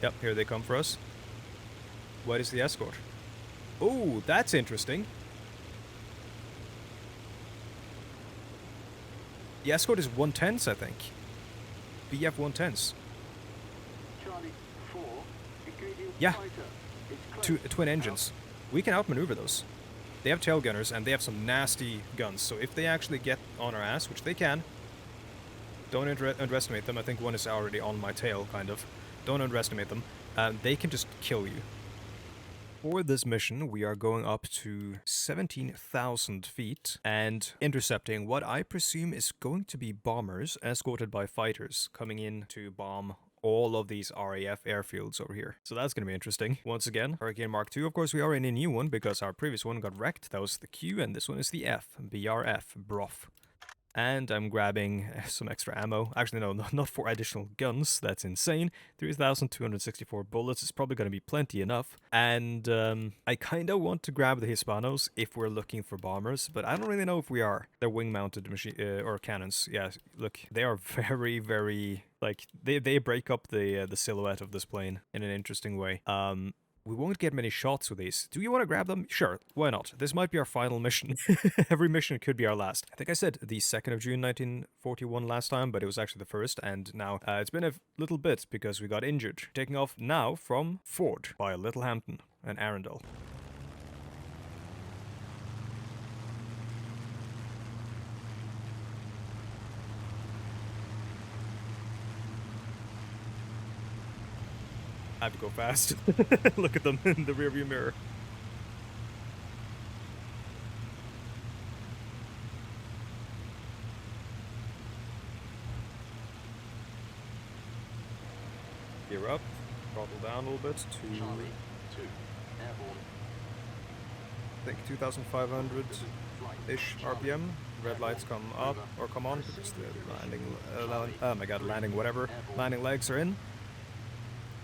Yep, here they come for us. What is the escort? Oh, that's interesting. The escort is 110s, I think. BF 110s. Charlie 4, engaging Yeah. fighter. It's close. Twin engines. We can outmaneuver those. They have tail gunners and they have some nasty guns. So if they actually get on our ass, which they can, don't underestimate them. I think one is already on my tail, kind of. Don't underestimate them. They can just kill you. For this mission, we are going up to 17,000 feet and intercepting what I presume is going to be bombers escorted by fighters coming in to bomb all of these RAF airfields over here. So that's going to be interesting. Once again, Hurricane Mark II. Of course, we are in a new one because our previous one got wrecked. That was the Q, and this one is the F. BRF. Broth. And I'm grabbing some extra ammo. Actually, no, not for additional guns. That's insane. 3,264 bullets is probably going to be plenty enough. And I kind of want to grab the Hispanos if we're looking for bombers, but I don't really know if we are. They're wing-mounted machine or cannons. Yeah, look, they are very, very like they break up the silhouette of this plane in an interesting way. We won't get many shots with these. Do you want to grab them? Sure, why not? This might be our final mission. Every mission could be our last. I think I said the 2nd of June 1941 last time, but it was actually the 1st, and now it's been a little bit because we got injured. Taking off now from Ford by Littlehampton and Arundel. I have to go fast. Look at them in the rearview mirror. Gear up, throttle down a little bit to Charlie 2, airborne. I think 2,500-ish RPM. Red lights come up or come on because the landing, oh my god, landing whatever. Landing legs are in.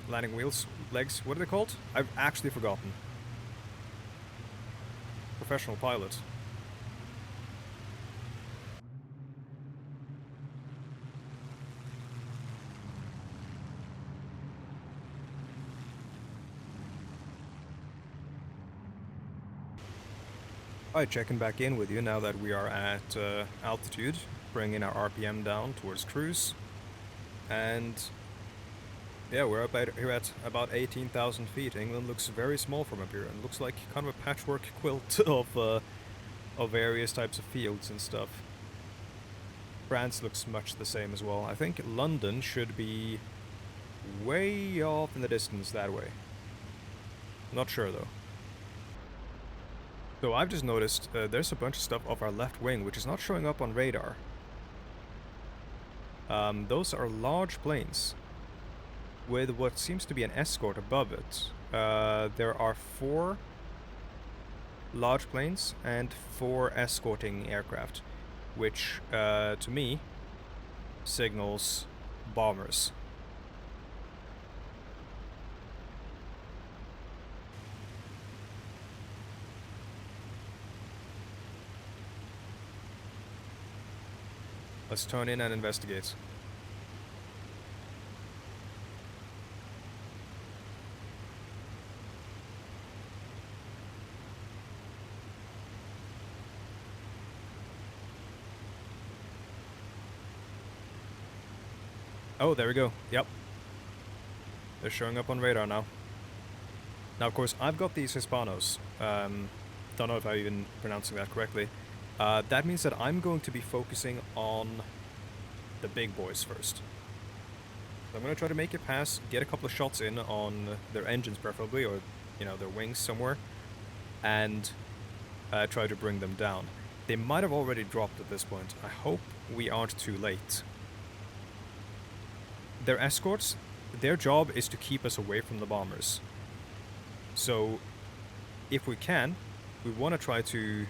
Landing wheels, legs, what are they called? I've actually forgotten. Professional pilot. Alright, checking back in with you now that we are at altitude, bringing our RPM down towards cruise. And yeah, we're up here at about 18,000 feet. England looks very small from up here, and looks like kind of a patchwork quilt of various types of fields and stuff. France looks much the same as well. I think London should be way off in the distance that way. Not sure though. So I've just noticed there's a bunch of stuff off our left wing which is not showing up on radar. Those are large planes with what seems to be an escort above it. There are 4 large planes and 4 escorting aircraft, which to me signals bombers. Let's turn in and investigate. Oh, there we go. Yep. They're showing up on radar now. Now, of course, I've got these Hispanos. Don't know if I'm even pronouncing that correctly. That means that I'm going to be focusing on the big boys first. So I'm going to try to make it pass, get a couple of shots in on their engines preferably, or, you know, their wings somewhere, and try to bring them down. They might have already dropped at this point. I hope we aren't too late. Their escorts, their job is to keep us away from the bombers. So, if we can, we want to try to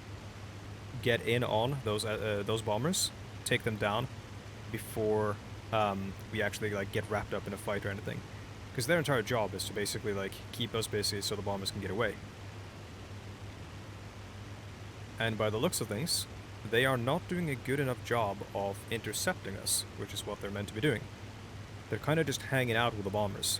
get in on those bombers, take them down before we actually like get wrapped up in a fight or anything. Because their entire job is to basically like keep us busy so the bombers can get away. And by the looks of things, they are not doing a good enough job of intercepting us, which is what they're meant to be doing. They're kind of just hanging out with the bombers.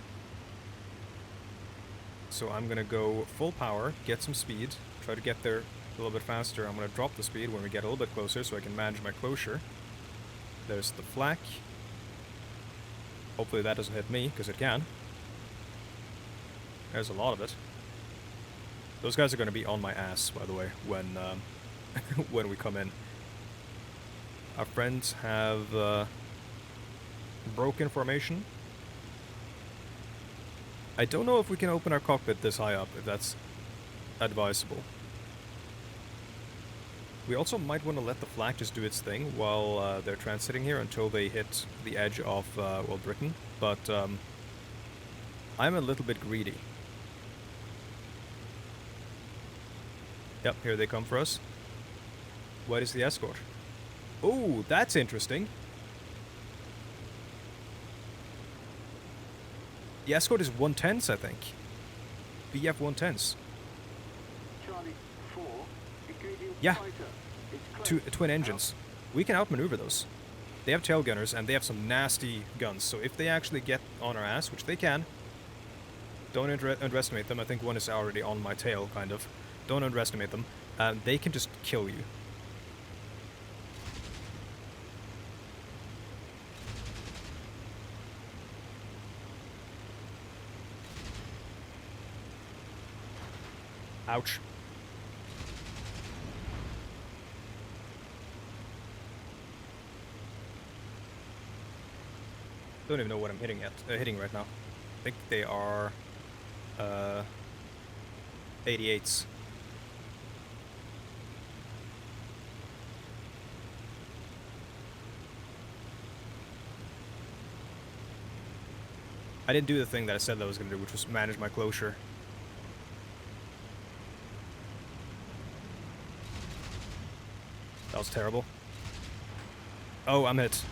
So I'm gonna go full power, get some speed, try to get there a little bit faster. I'm gonna drop the speed when we get a little bit closer so I can manage my closure. There's the flak. Hopefully that doesn't hit me, because it can. There's a lot of it. Those guys are gonna be on my ass, by the way, when when we come in. Our friends have broken formation. I don't know if we can open our cockpit this high up, if that's advisable. We also might want to let the flak just do its thing while they're transiting here until they hit the edge of, well, Britain. But I'm a little bit greedy. Yep, here they come for us. What is the escort? Oh, that's interesting. The escort is 110s, I think. BF 110s. Charlie 4, engaging Yeah. fighter. It's close. Twin engines. We can outmaneuver those. They have tail gunners and they have some nasty guns. So if they actually get on our ass, which they can, don't underestimate them. I think one is already on my tail, kind of. Don't underestimate them. They can just kill you. Ouch. Don't even know what I'm hitting right now. I think they are 88s. I didn't do the thing that I said that I was going to do, which was manage my closure. That was terrible. Oh, I'm hit.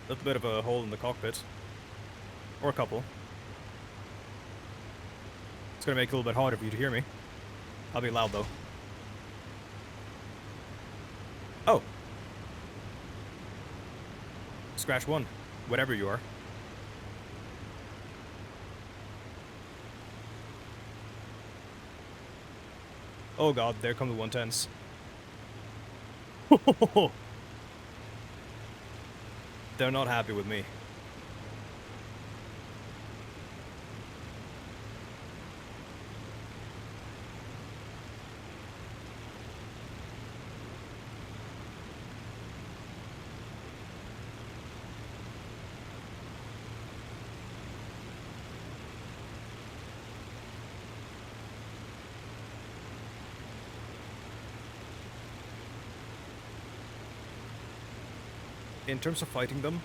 A little bit of a hole in the cockpit. Or a couple. It's gonna make it a little bit harder for you to hear me. I'll be loud though. Oh! Scratch one. Whatever you are. Oh god, there come the 110s. They're not happy with me. In terms of fighting them,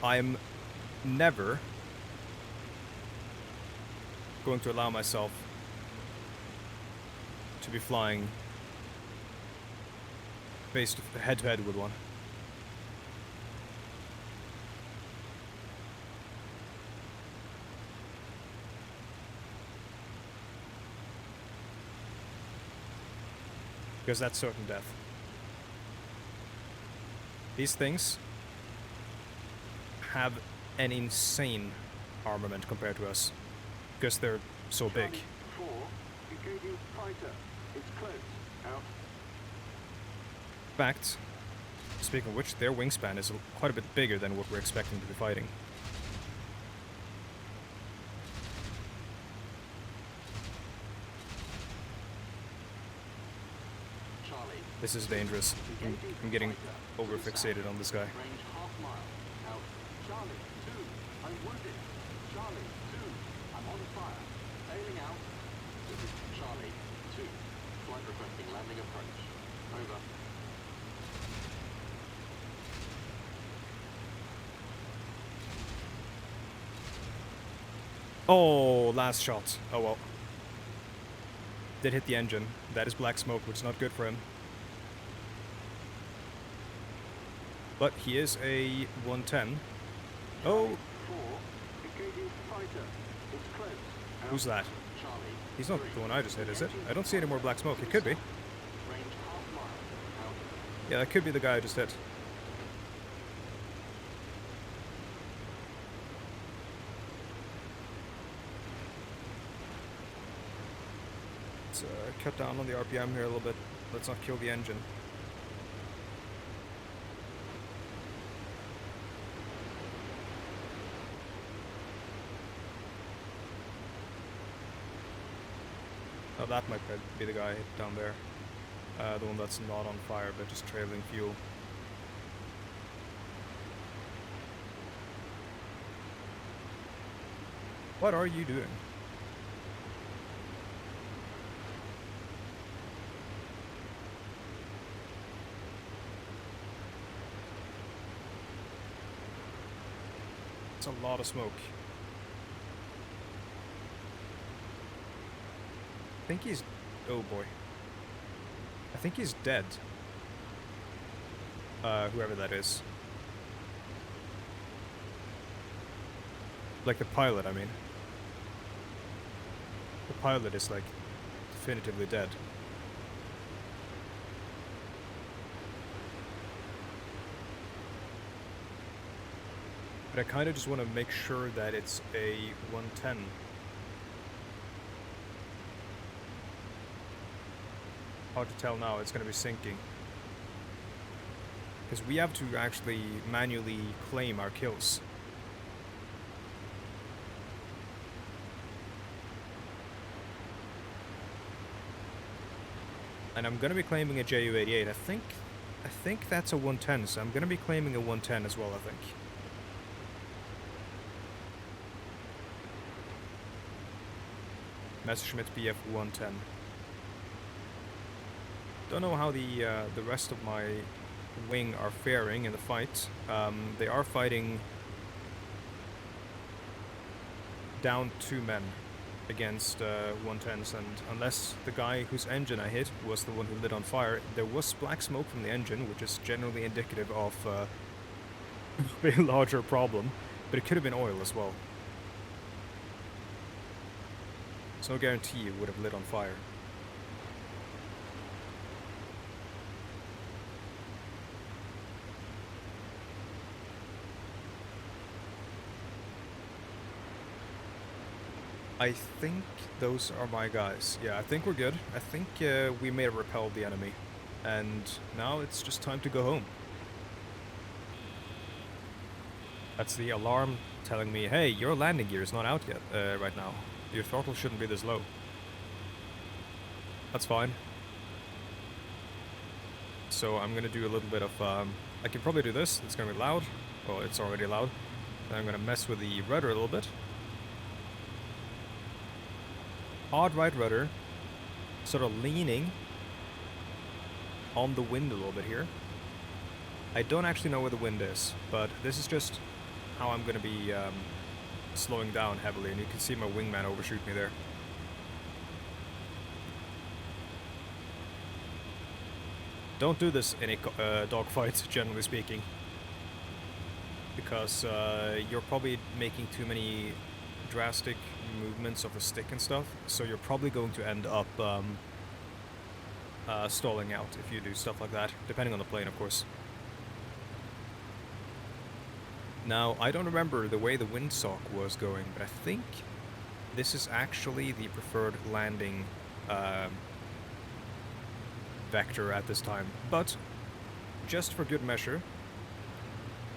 I'm never going to allow myself to be flying head to head with one. Because that's certain death. These things have an insane armament compared to us, because they're so big. Charlie 4, engaging fighter. It's close. Out. In fact, speaking of which, their wingspan is quite a bit bigger than what we're expecting to be fighting. Charlie. This is dangerous. I'm getting over-fixated on this guy. Range half mile. Out. Charlie 2, I'm wounded. Charlie 2, I'm on fire. Sailing out. This is Charlie 2. Flight requesting landing approach. Over. Oh, last shot. Oh well. Did hit the engine. That is black smoke, which is not good for him. But he is a 110. Oh, 4, engaging fighter. It's close. Out. who's that? Charlie. He's not the one I just hit, is it? I don't see any more black smoke. It could be. Range half mile. Out. Yeah, that could be the guy I just hit. Let's cut down on the RPM here a little bit. Let's not kill the engine. Oh, that might be the guy down there. The one that's not on fire, but just trailing fuel. What are you doing? It's a lot of smoke. I think he's... oh boy. I think he's dead. Whoever that is. Like the pilot, I mean. The pilot is like definitively dead. But I kind of just want to make sure that it's a 110. Hard to tell now, it's going to be sinking. Because we have to actually manually claim our kills. And I'm going to be claiming a Ju-88. I think that's a 110, so I'm going to be claiming a 110 as well, I think. Messerschmitt Bf 110. Don't know how the rest of my wing are faring in the fight. They are fighting down 2 men against 110s, and unless the guy whose engine I hit was the one who lit on fire, there was black smoke from the engine, which is generally indicative of a bit larger problem, but it could have been oil as well. There's no guarantee it would have lit on fire. I think those are my guys. Yeah, I think we're good. I think we may have repelled the enemy. And now it's just time to go home. That's the alarm telling me, hey, your landing gear is not out yet right now. Your throttle shouldn't be this low. That's fine. So I'm gonna do a little bit of... I can probably do this. It's gonna be loud. Well, it's already loud. Then I'm gonna mess with the rudder a little bit. Odd right rudder, sort of leaning on the wind a little bit here. I don't actually know where the wind is, but this is just how I'm going to be slowing down heavily, and you can see my wingman overshoot me there. Don't do this in a dogfight, generally speaking, because you're probably making too many drastic movements of the stick and stuff, so you're probably going to end up stalling out if you do stuff like that, depending on the plane, of course. Now, I don't remember the way the windsock was going, but I think this is actually the preferred landing vector at this time. But, just for good measure,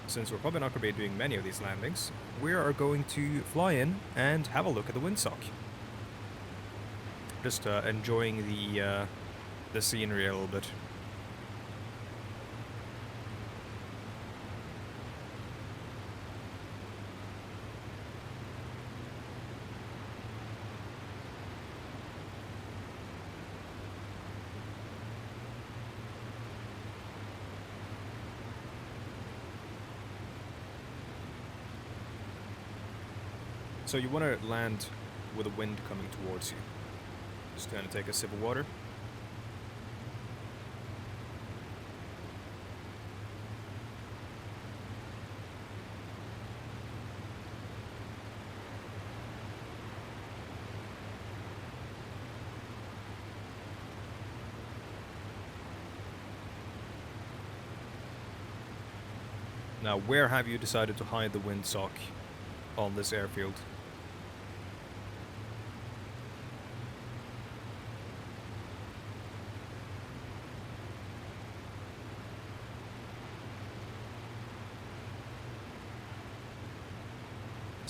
since we're probably not going to be doing many of these landings, we are going to fly in and have a look at the windsock. Just enjoying the scenery a little bit. So you want to land with the wind coming towards you. Just going to take a sip of water. Now, where have you decided to hide the windsock on this airfield?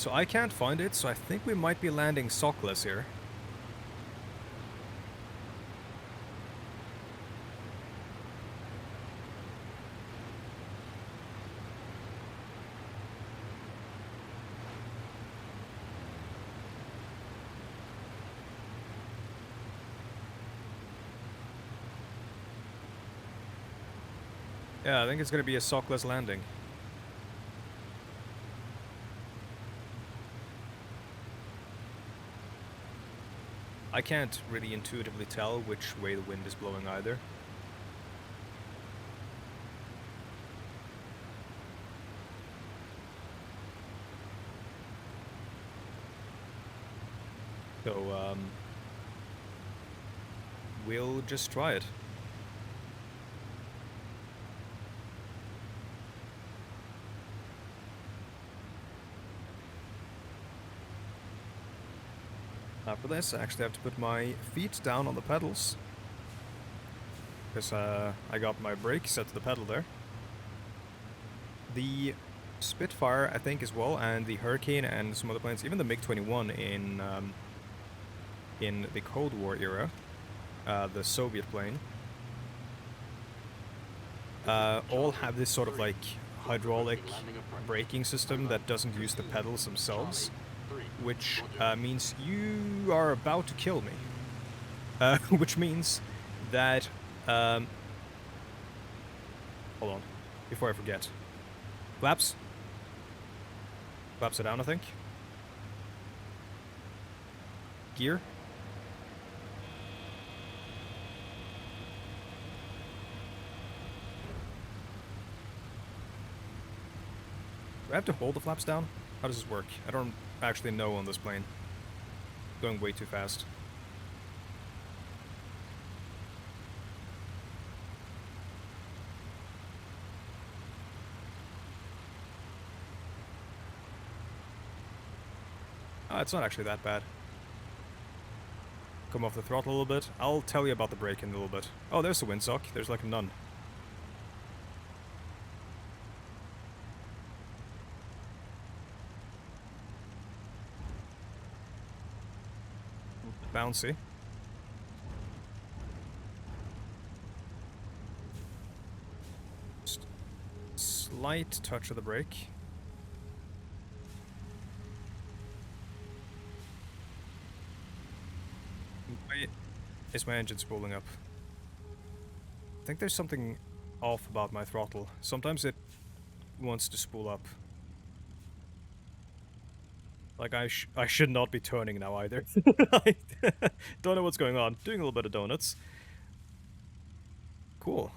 So I can't find it, so I think we might be landing sockless here. Yeah, I think it's gonna be a sockless landing. I can't really intuitively tell which way the wind is blowing either. So, we'll just try it. For this, I actually have to put my feet down on the pedals. Because I got my brake set to the pedal there. The Spitfire, I think, as well, and the Hurricane and some other planes, even the MiG-21 in the Cold War era, the Soviet plane, all have this sort of like hydraulic braking system that doesn't use the pedals themselves, which means you are about to kill me. Which means that, hold on, before I forget. Flaps. Flaps are down, I think. Gear. Do I have to hold the flaps down? How does this work? I don't actually know on this plane. Going way too fast. It's not actually that bad. Come off the throttle a little bit. I'll tell you about the brake in a little bit. Oh, there's the windsock. There's like none. Bouncy. Just slight touch of the brake. Why is my engine spooling up? I think there's something off about my throttle. Sometimes it wants to spool up. Like, I should not be turning now either. I don't know what's going on. Doing a little bit of donuts. Cool.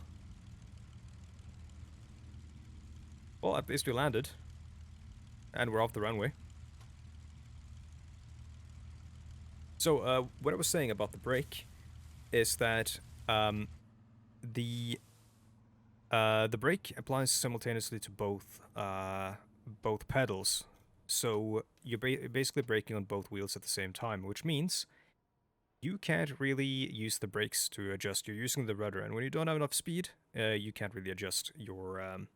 Well, at least we landed. And we're off the runway. So, what I was saying about the brake is that the brake applies simultaneously to both pedals. So you're basically braking on both wheels at the same time, which means you can't really use the brakes to adjust. You're using the rudder, and when you don't have enough speed, you can't really adjust your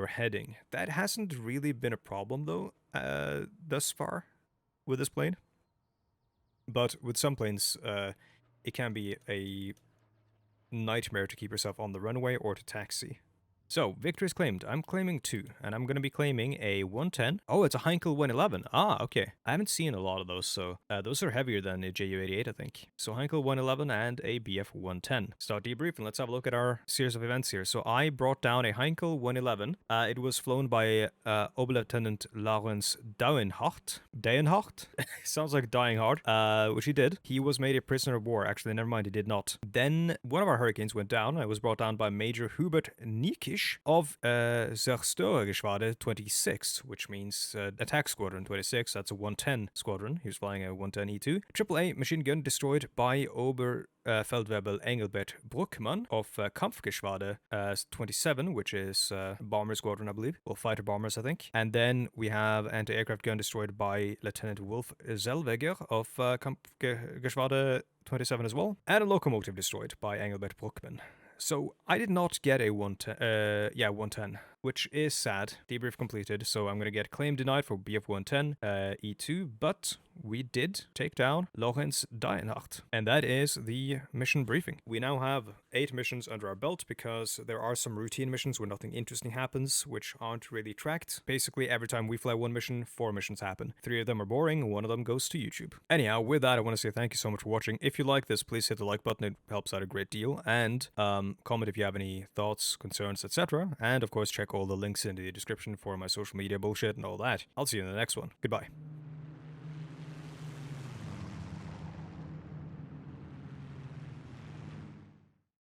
heading. That hasn't really been a problem though, thus far with this plane. But with some planes, it can be a nightmare to keep yourself on the runway or to taxi. So, victory is claimed. I'm claiming 2, and I'm going to be claiming a 110. Oh, it's a Heinkel 111. Ah, okay. I haven't seen a lot of those, so those are heavier than a Ju-88, I think. So, Heinkel 111 and a BF 110. Start debriefing. Let's have a look at our series of events here. So, I brought down a Heinkel 111. It was flown by Oberleutnant Lawrence Dauenhart. Dauenhart? Sounds like dying hard. Which he did. He was made a prisoner of war. Actually, never mind, he did not. Then, one of our Hurricanes went down. It was brought down by Major Rupert of Zerstörergeschwader 26, which means Attack Squadron 26. That's a 110 squadron. He was flying a 110 E2. AAA machine gun destroyed by Oberfeldwebel Engelbert Bruckmann of Kampfgeschwader 27, which is bomber squadron, I believe. Or fighter bombers, I think. And then we have anti-aircraft gun destroyed by Lieutenant Wolf Zellweger of Kampfgeschwader 27 as well. And a locomotive destroyed by Engelbert Bruckmann. So I did not get a 110. which is sad. Debrief completed, so I'm gonna get claim denied for BF-110 E2, but we did take down Lorenz Dienacht, and that is the mission briefing. We now have 8 missions under our belt because there are some routine missions where nothing interesting happens, which aren't really tracked. Basically, every time we fly one mission, 4 missions happen. 3 of them are boring, 1 of them goes to YouTube. Anyhow, with that, I want to say thank you so much for watching. If you like this, please hit the like button, it helps out a great deal, and comment if you have any thoughts, concerns, etc. And of course, check all the links in the description for my social media bullshit and all that. I'll see you in the next one. Goodbye.